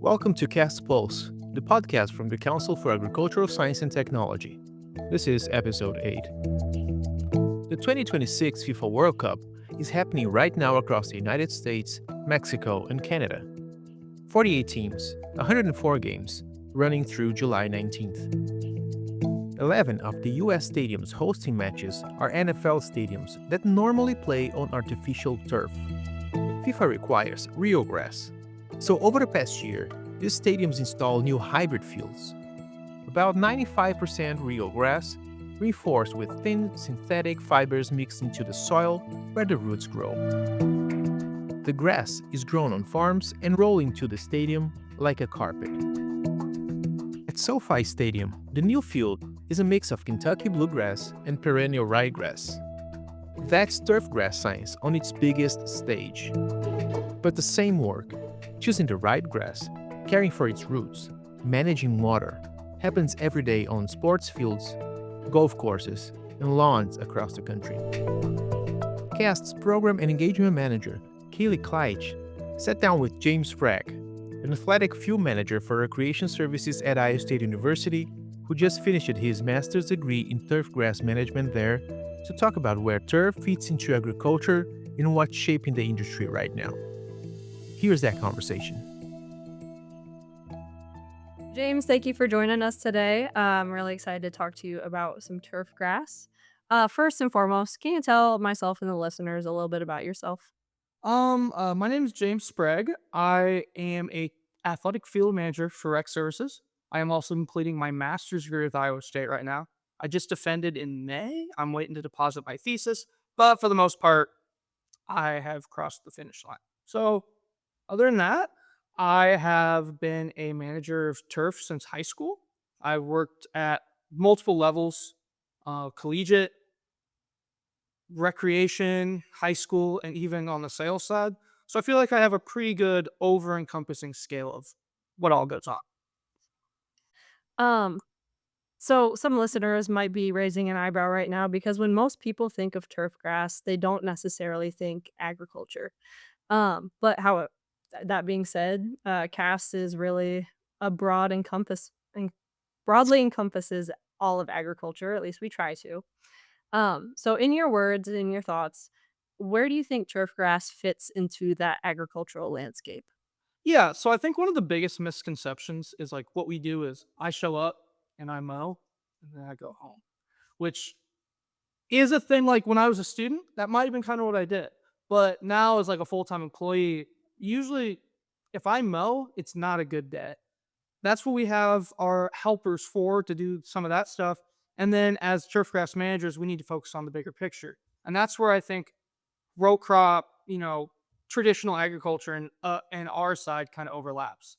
Welcome to Cast Pulse, the podcast from the Council for Agricultural Science and Technology. This is episode 8. The 2026 FIFA World Cup is happening right now across the United States, Mexico, and Canada. 48 teams, 104 games, running through July 19th. 11 of the US stadiums hosting matches are NFL stadiums that normally play on artificial turf. FIFA requires real grass. So over the past year, these stadiums install new hybrid fields. About 95% real grass, reinforced with thin synthetic fibers mixed into the soil where the roots grow. The grass is grown on farms and rolled into the stadium like a carpet. At SoFi Stadium, the new field is a mix of Kentucky bluegrass and perennial ryegrass. That's turfgrass science on its biggest stage. But the same work, choosing the right grass, caring for its roots, managing water, happens every day on sports fields, golf courses, and lawns across the country. CAST's Program and Engagement Manager, Kaylee Kleitsch, sat down with James Sprague, an athletic field manager for recreation services at Iowa State University, who just finished his master's degree in turfgrass management there, to talk about where turf fits into agriculture and what's shaping the industry right now. Here's that conversation. James, thank you for joining us today. I'm really excited to talk to you about some turf grass. First and foremost, can you tell myself and the listeners a little bit about yourself? My name is James Sprague. I am a athletic field manager for Rec Services. I am also completing my master's degree with Iowa State right now. I just defended in May. I'm waiting to deposit my thesis, but for the most part, I have crossed the finish line. So, other than that, I have been a manager of turf since high school. I've worked at multiple levels, collegiate, recreation, high school, and even on the sales side. So I feel like I have a pretty good over-encompassing scale of what all goes on. Um, so some listeners might be raising an eyebrow right now because when most people think of turf grass, they don't necessarily think agriculture. But how that being said, CAST is really a broadly encompasses all of agriculture. At least we try to. So in your words, in your thoughts, where do you think turf grass fits into that agricultural landscape? Yeah, so I think one of the biggest misconceptions is like what we do is I show up and I mow and then I go home, which is a thing. Like when I was a student, that might have been kind of what I did. But now as like a full-time employee, usually if I mow, it's not a good day. That's what we have our helpers for, to do some of that stuff. And then as turfgrass managers, we need to focus on the bigger picture. And that's where I think row crop, traditional agriculture and our side kind of overlaps.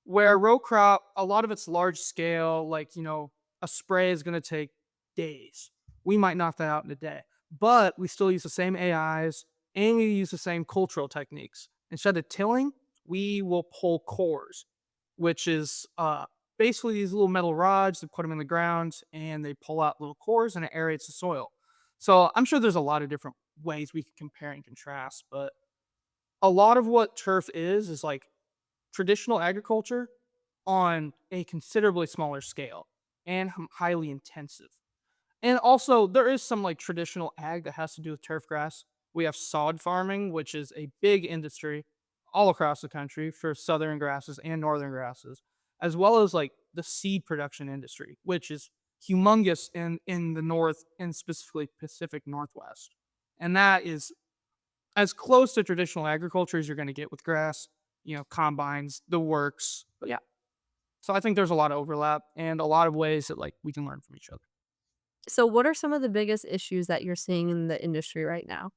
Where row crop, a lot of it's large scale, like, a spray is going to take days. We might knock that out in a day, but we still use the same AIs and we use the same cultural techniques. Instead of tilling, we will pull cores, which is basically these little metal rods. They put them in the ground and they pull out little cores and it aerates the soil. So I'm sure there's a lot of different ways we can compare and contrast, but a lot of what turf is like traditional agriculture on a considerably smaller scale and highly intensive. And also, there is some like traditional ag that has to do with turf grass. We have sod farming, which is a big industry all across the country for southern grasses and northern grasses, as well as like the seed production industry, which is humongous in the north and specifically Pacific Northwest. And that is as close to traditional agriculture as you're going to get with grass, combines, the works. But yeah, so I think there's a lot of overlap and a lot of ways that like we can learn from each other. So what are some of the biggest issues that you're seeing in the industry right now?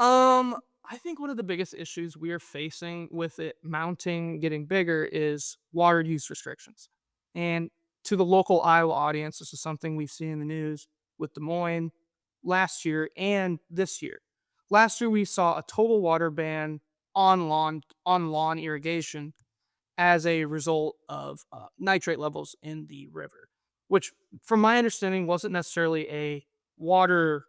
I think one of the biggest issues we are facing with it mounting, getting bigger, is water use restrictions. And to the local Iowa audience, this is something we've seen in the news with Des Moines last year and this year. Last year, we saw a total water ban on lawn irrigation as a result of nitrate levels in the river, which, from my understanding, wasn't necessarily a water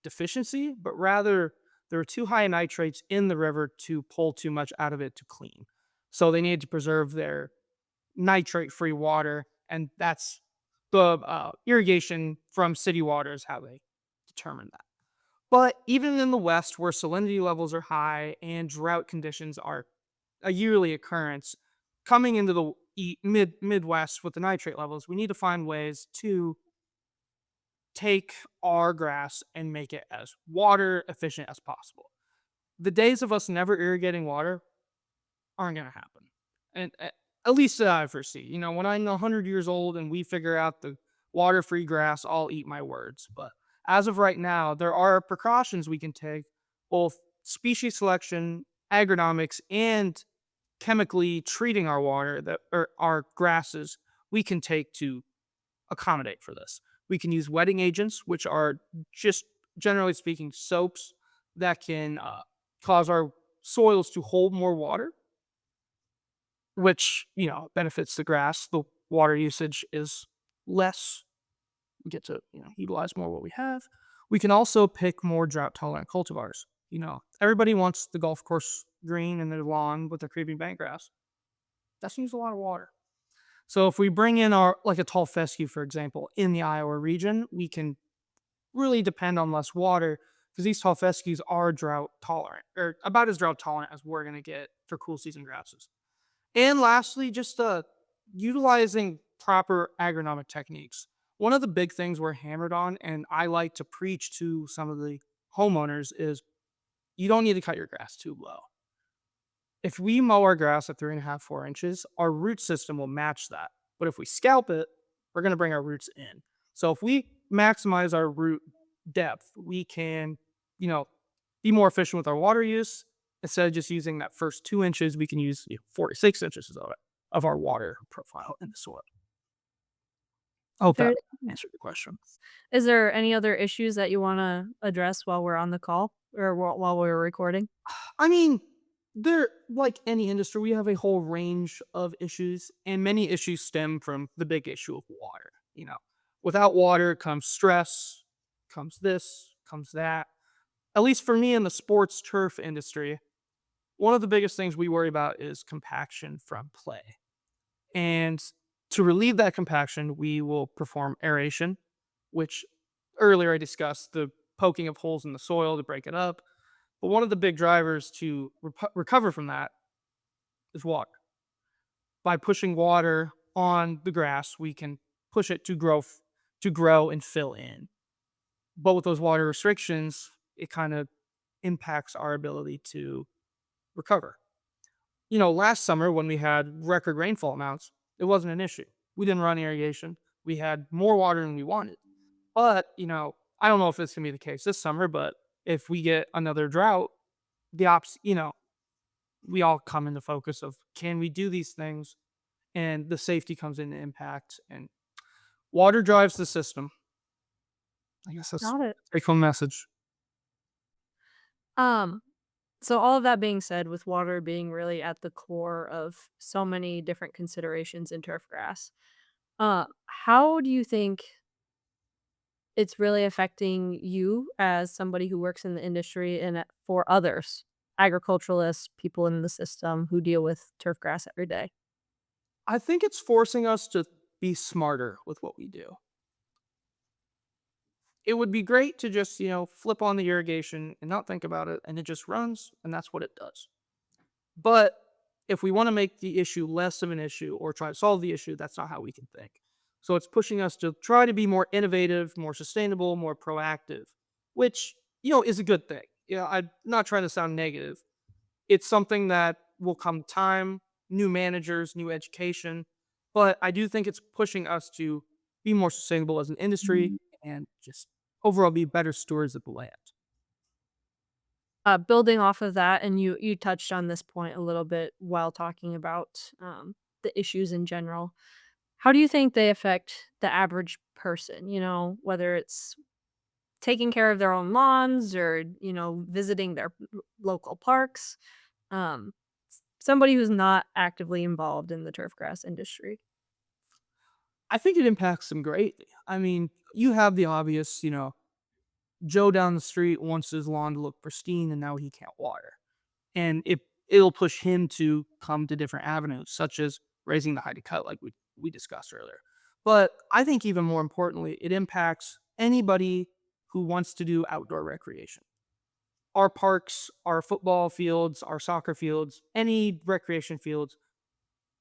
deficiency, but rather there were too high nitrates in the river to pull too much out of it to clean. So they need to preserve their nitrate-free water, and that's the irrigation from city water is how they determine that. But even in the West, where salinity levels are high and drought conditions are a yearly occurrence, coming into the Midwest with the nitrate levels, we need to find ways to take our grass and make it as water efficient as possible. The days of us never irrigating water aren't going to happen. And at least that I foresee. When I'm 100 years old and we figure out the water free grass, I'll eat my words. But as of right now, there are precautions we can take, both species selection, agronomics, and chemically treating our water that or our grasses we can take to accommodate for this. We can use wetting agents, which are just generally speaking soaps that can cause our soils to hold more water, which benefits the grass. The water usage is less. We get to utilize more what we have. We can also pick more drought tolerant cultivars. Everybody wants the golf course green in their lawn with their creeping bank grass. That's used a lot of water. So if we bring in like a tall fescue, for example, in the Iowa region, we can really depend on less water because these tall fescues are drought tolerant, or about as drought tolerant as we're going to get for cool season grasses. And lastly, just utilizing proper agronomic techniques. One of the big things we're hammered on, and I like to preach to some of the homeowners, is you don't need to cut your grass too low. If we mow our grass at 3.5, 4 inches, our root system will match that. But if we scalp it, we're going to bring our roots in. So if we maximize our root depth, we can, be more efficient with our water use. Instead of just using that first 2 inches, we can use 46 inches of our water profile in the soil. I hope that There answered the question. is there any other issues that you wanna address while we're on the call or while we're recording? I mean, like any industry, we have a whole range of issues, and many issues stem from the big issue of water. Without water comes stress, comes this, comes that. At least for me in the sports turf industry, one of the biggest things we worry about is compaction from play. And to relieve that compaction, we will perform aeration, which earlier I discussed the poking of holes in the soil to break it up. But one of the big drivers to recover from that is water. By pushing water on the grass, we can push it to grow and fill in. But with those water restrictions, it kind of impacts our ability to recover. Last summer when we had record rainfall amounts, it wasn't an issue. We didn't run irrigation. We had more water than we wanted. But, I don't know if it's going to be the case this summer, but if we get another drought, we all come into focus of can we do these things? And the safety comes into impact. And water drives the system. I guess that's Got it. a take home message. Um, so all of that being said, with water being really at the core of so many different considerations in turf grass, how do you think it's really affecting you as somebody who works in the industry and for others, agriculturalists, people in the system who deal with turf grass every day? I think it's forcing us to be smarter with what we do. It would be great to just, flip on the irrigation and not think about it, and it just runs, and that's what it does. But if we want to make the issue less of an issue or try to solve the issue, that's not how we can think. So it's pushing us to try to be more innovative, more sustainable, more proactive, which, is a good thing. I'm not trying to sound negative. It's something that will come time, new managers, new education. But I do think it's pushing us to be more sustainable as an industry and just overall be better stewards of the land. Building off of that, and you touched on this point a little bit while talking about the issues in general. How do you think they affect the average person? Whether it's taking care of their own lawns or visiting their local parks. Somebody who's not actively involved in the turfgrass industry. I think it impacts them greatly. I mean, you have the obvious, Joe down the street wants his lawn to look pristine and now he can't water. And it it'll push him to come to different avenues, such as raising the height of cut, like we discussed earlier. But I think even more importantly, it impacts anybody who wants to do outdoor recreation. Our parks, our football fields, our soccer fields, any recreation fields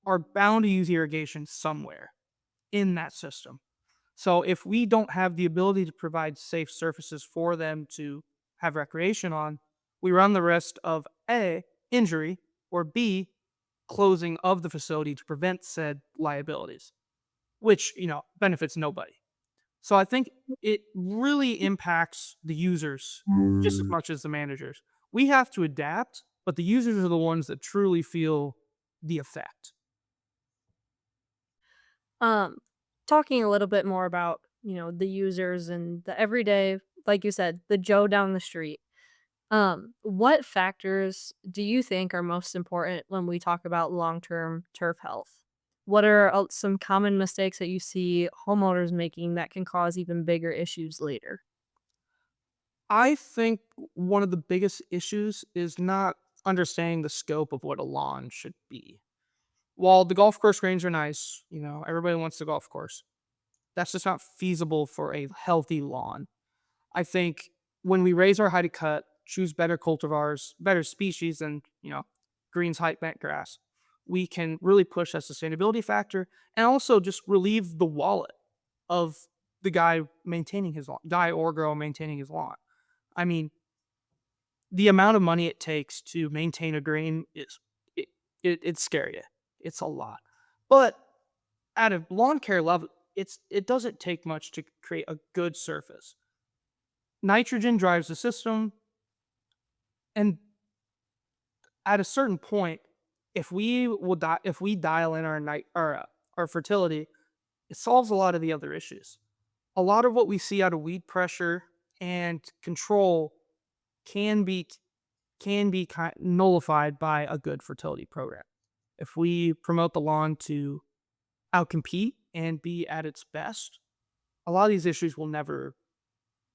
are bound to use irrigation somewhere in that system. So if we don't have the ability to provide safe surfaces for them to have recreation on, we run the risk of A, injury, or B, closing of the facility to prevent said liabilities, which, benefits nobody. So I think it really impacts the users just as much as the managers. We have to adapt, but the users are the ones that truly feel the effect. Um, Talking a little bit more about, the users and the everyday, like you said, the Joe down the street. What factors do you think are most important when we talk about long-term turf health? What are some common mistakes that you see homeowners making that can cause even bigger issues later? I think one of the biggest issues is not understanding the scope of what a lawn should be. While the golf course greens are nice, everybody wants the golf course. That's just not feasible for a healthy lawn. I think when we raise our height of cut, choose better cultivars, better species than, greens height bent grass, we can really push that sustainability factor and also just relieve the wallet of the guy maintaining his lawn, guy or girl maintaining his lawn. I mean, the amount of money it takes to maintain a green is it's scary. It's a lot. But at a lawn care level, it doesn't take much to create a good surface. Nitrogen drives the system, and at a certain point, if we dial in our fertility, it solves a lot of the other issues. A lot of what we see out of weed pressure and control can be nullified by a good fertility program. If we promote the lawn to outcompete and be at its best, a lot of these issues will never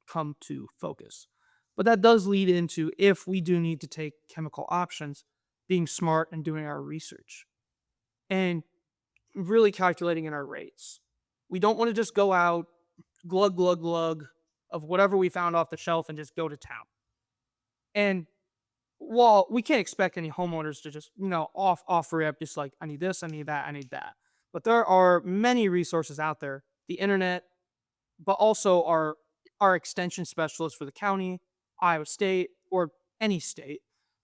come to focus. But that does lead into, if we do need to take chemical options, being smart and doing our research and really calculating in our rates. We don't want to just go out, glug, glug, glug of whatever we found off the shelf and just go to town. And while we can't expect any homeowners to just, off rip, just like, I need this, I need that, I need that. But there are many resources out there, the internet, but also our extension specialists for the county, Iowa State, or any state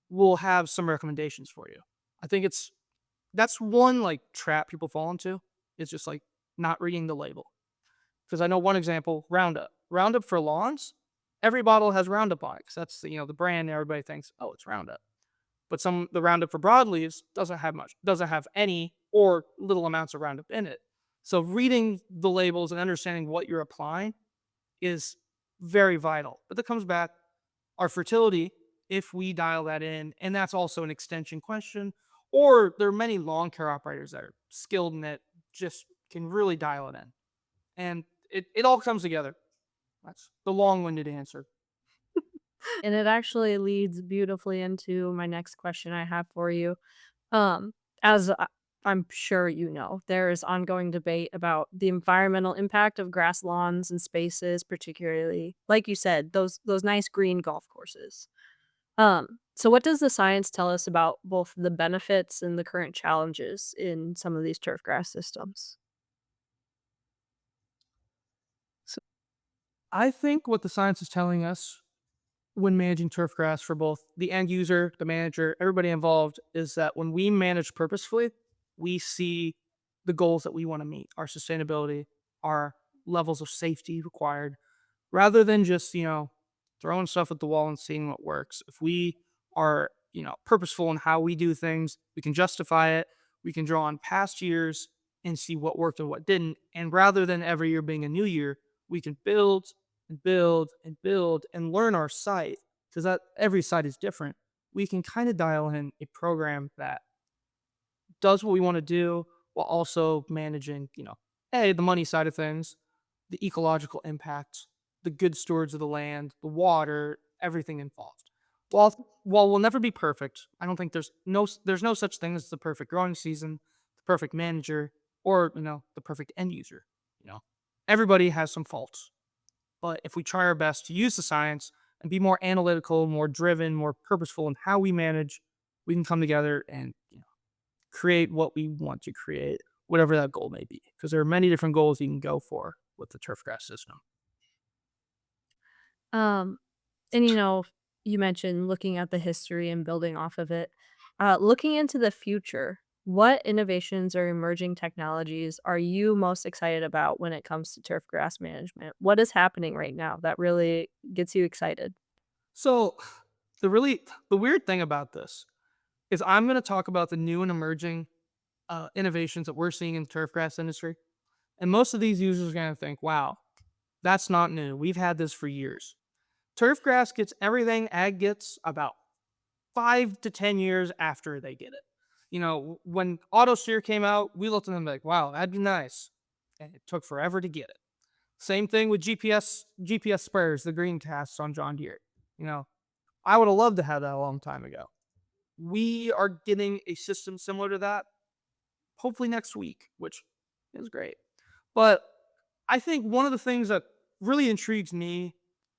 will have some recommendations for you. I think that's one like trap people fall into. It's just like not reading the label. Because I know one example, Roundup. Roundup for lawns, every bottle has Roundup on it because that's the brand. Everybody thinks, oh, it's Roundup. But the Roundup for broadleaves doesn't have much, doesn't have any or little amounts of Roundup in it. So reading the labels and understanding what you're applying is very vital. But that comes back our fertility if we dial that in, and that's also an extension question. Or there are many lawn care operators that are skilled in it, just can really dial it in. And it all comes together. That's the long-winded answer. And it actually leads beautifully into my next question I have for you. Um, as I'm sure you know, there is ongoing debate about the environmental impact of grass lawns and spaces, particularly, like you said, those nice green golf courses. So what does the science tell us about both the benefits and the current challenges in some of these turf grass systems? So I think what the science is telling us when managing turf grass for both the end user, the manager, everybody involved, is that when we manage purposefully, we see the goals that we want to meet, our sustainability, our levels of safety required, rather than just, throwing stuff at the wall and seeing what works. If we are, purposeful in how we do things, we can justify it. We can draw on past years and see what worked and what didn't. And rather than every year being a new year, we can build and build and build and learn our site, because that every site is different. We can kind of dial in a program that does what we want to do while also managing, the money side of things, the ecological impact, the good stewards of the land, the water, everything involved. While we'll never be perfect, I don't think there's no such thing as the perfect growing season, the perfect manager, or the perfect end user. You know, everybody has some faults, but if we try our best to use the science and be more analytical, more driven, more purposeful in how we manage, we can come together and create what we want to create, whatever that goal may be. Because there are many different goals you can go for with the turfgrass system. Um, and you mentioned looking at the history and building off of it. Looking into the future, what innovations or emerging technologies are you most excited about when it comes to turf grass management? What is happening right now that really gets you excited? So the weird thing about this is I'm going to talk about the new and emerging innovations that we're seeing in the turfgrass industry, and most of these users are going to think, "Wow, that's not new. We've had this for years." Turfgrass gets everything ag gets about 5 to 10 years after they get it. When auto steer came out, we looked at them like, "Wow, that'd be nice," and it took forever to get it. Same thing with GPS sprayers, the green casts on John Deere. You know, I would have loved to have that a long time ago. We are getting a system similar to that, hopefully next week, which is great. But I think one of the things that really intrigues me,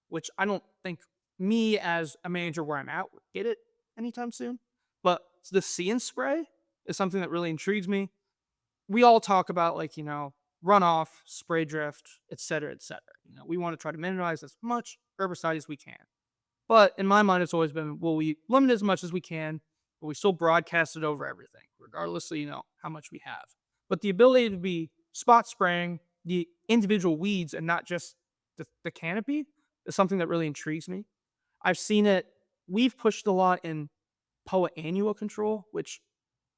which I don't think me as a manager where I'm at would get it anytime soon, but the see and spray is something that really intrigues me. We all talk about runoff, spray drift, et cetera, et cetera. We want to try to minimize as much herbicide as we can. But in my mind, it's always been, well, we limit as much as we can, but we still broadcast it over everything, regardless of, how much we have. But the ability to be spot spraying the individual weeds and not just the canopy is something that really intrigues me. I've seen it. We've pushed a lot in POA annual control, which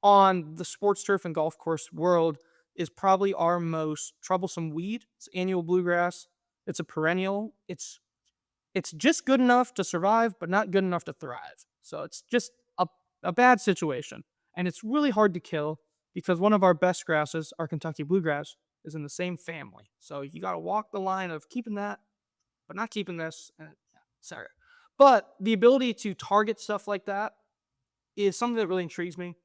on the sports turf and golf course world is probably our most troublesome weed. It's annual bluegrass. It's a perennial. It's just good enough to survive, but not good enough to thrive. So it's just a bad situation. And it's really hard to kill because one of our best grasses, our Kentucky bluegrass, is in the same family. So you got to walk the line of keeping that, but not keeping this. And, sorry. But the ability to target stuff like that is something that really intrigues me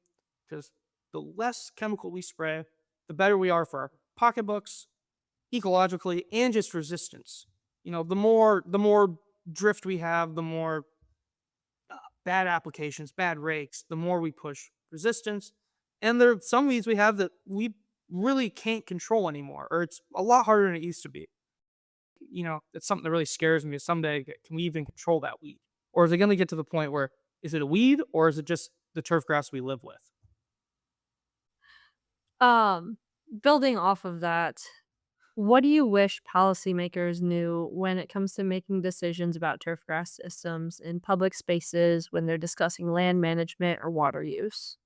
because the less chemical we spray, the better we are for our pocketbooks, ecologically, and just resistance. The more drift we have, the more bad applications, bad rakes, the more we push resistance. And there are some weeds we have that we really can't control anymore, or it's a lot harder than it used to be. It's something that really scares me. Someday, can we even control that weed? Or is it going to get to the point where, is it a weed or is it just the turf grass we live with? Um, Building off of that, what do you wish policymakers knew when it comes to making decisions about turfgrass systems in public spaces when they're discussing land management or water use?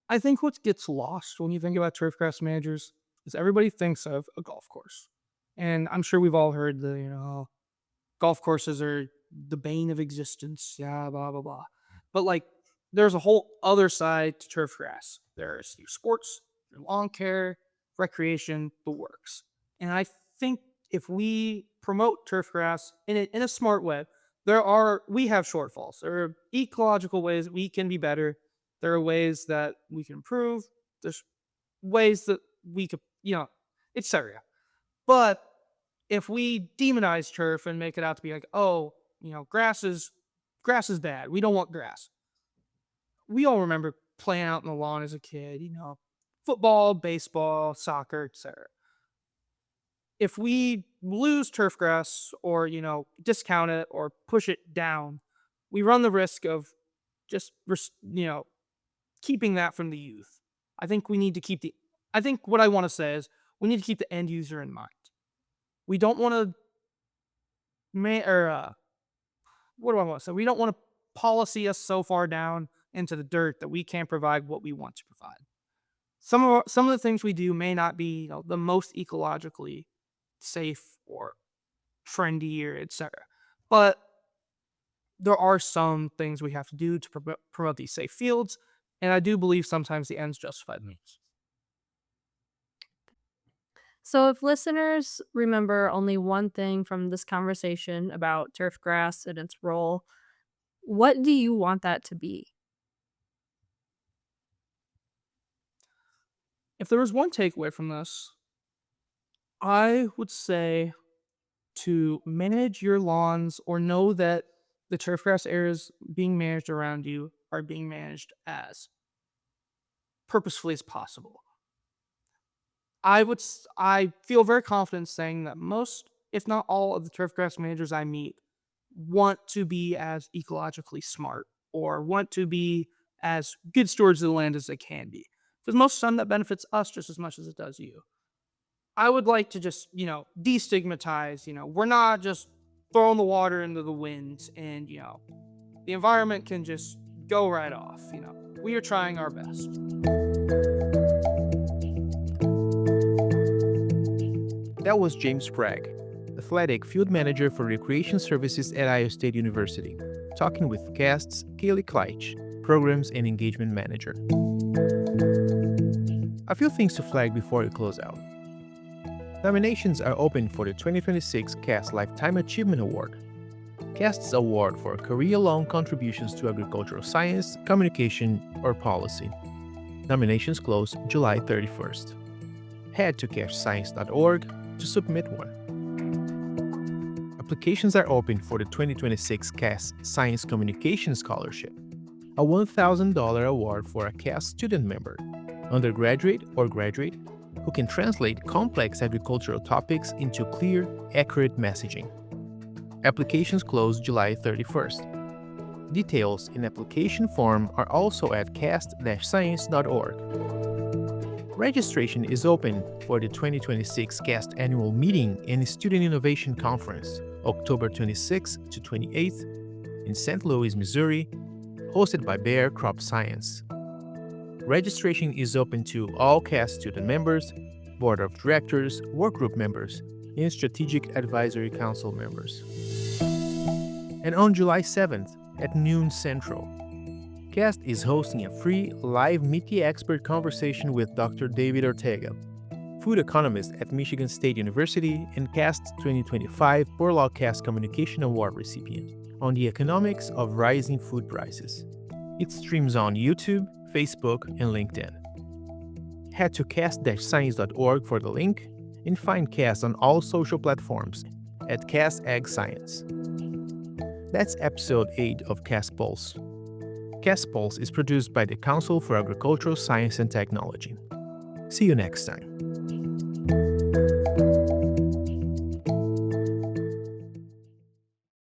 I think what gets lost when you think about turfgrass managers is everybody thinks of a golf course. And I'm sure we've all heard golf courses are the bane of existence, yeah, blah, blah, blah. But there's a whole other side to turfgrass. There's your sports, your lawn care, recreation, the works. And I think if we promote turfgrass in a smart way, we have shortfalls. There are ecological ways we can be better. There are ways that we can improve. There's ways that we could, etc. But if we demonize turf and make it out to be like, oh, grass is bad. We don't want grass. We all remember playing out in the lawn as a kid, football, baseball, soccer, etc. If we lose turf grass or, discount it or push it down, we run the risk of just, keeping that from the youth. I think what I want to say is we need to keep the end user in mind. We don't want to, what do I want to say? We don't want to policy us so far down into the dirt that we can't provide what we want to provide. Some of the things we do may not be the most ecologically safe or trendy or etc. But there are some things we have to do to promote these safe fields, and I do believe sometimes the ends justify the means. So, if listeners remember only one thing from this conversation about turfgrass and its role, what do you want that to be? If there was one takeaway from this, I would say to manage your lawns or know that the turfgrass areas being managed around you are being managed as purposefully as possible. I feel very confident saying that most, if not all, of the turfgrass managers I meet want to be as ecologically smart or want to be as good stewards of the land as they can be. Because most of the time that benefits us just as much as it does you. I would like to just, destigmatize, we're not just throwing the water into the wind and, the environment can just go right off, We are trying our best. That was James Sprague, athletic field manager for recreation services at Iowa State University, talking with CAST's Kaylee Kleitsch, programs and engagement manager. A few things to flag before we close out. Nominations are open for the 2026 CAST Lifetime Achievement Award, CAST's award for career-long contributions to agricultural science, communication, or policy. Nominations close July 31st. Head to castscience.org to submit one. Applications are open for the 2026 CAST Science Communication Scholarship, a $1,000 award for a CAST student member, undergraduate or graduate, who can translate complex agricultural topics into clear, accurate messaging. Applications close July 31st. Details in application form are also at cast-science.org. Registration is open for the 2026 CAST Annual Meeting and Student Innovation Conference, October 26th to 28th in St. Louis, Missouri, hosted by Bayer Crop Science. Registration is open to all CAST student members, Board of Directors, Workgroup members, and Strategic Advisory Council members. And on July 7th at noon Central, CAST is hosting a free live Meet the Expert conversation with Dr. David Ortega, food economist at Michigan State University and CAST's 2025 Borlaug CAST Communication Award recipient, on the economics of rising food prices. It streams on YouTube, Facebook, and LinkedIn. Head to cast-science.org for the link and find CAST on all social platforms at CAST Ag Science. That's episode 8 of CAST Pulse. CAST Pulse is produced by the Council for Agricultural Science and Technology. See you next time.